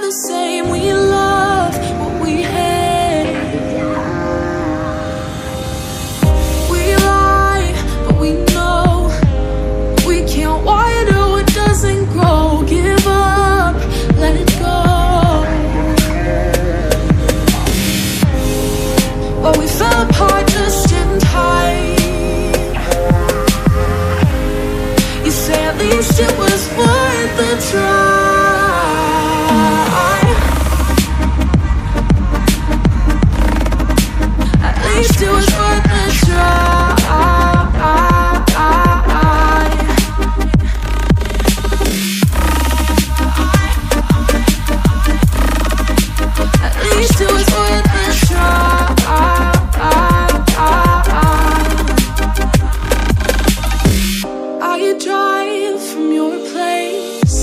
the same. We love what we hate. We lie, but we know we can't water what doesn't grow. Give up, let it go. But we fell apart just in time. You say at least it was worth the try. At least it was worth the try. At least it was worth the try. I drive from your place,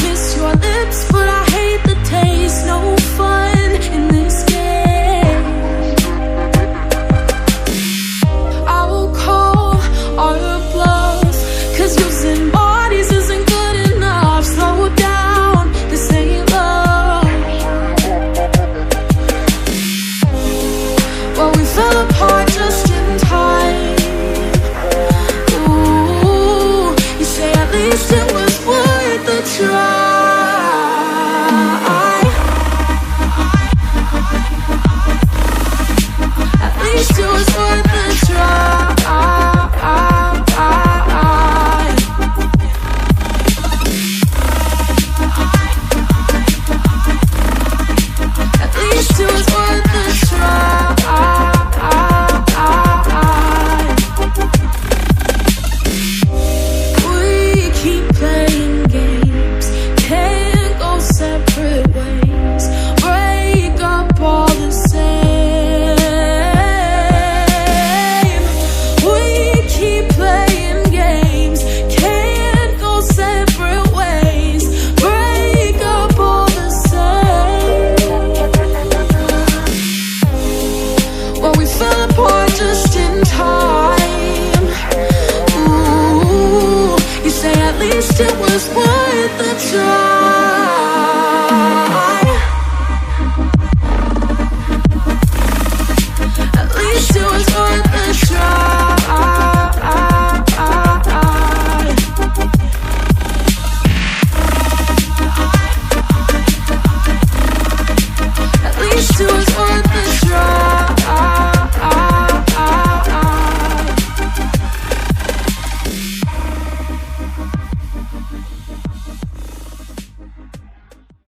miss your lips, but I hate the taste. No fun in this game. I will call our bluff, 'cause using bodies isn't good enough. Slow down, this ain't love. Well, we fell apart just in time. At least it was worth the try. At least it was worth the try. At least it was worth the try. At least it was worth the try. At least it was worth the try. At least it was worth the try.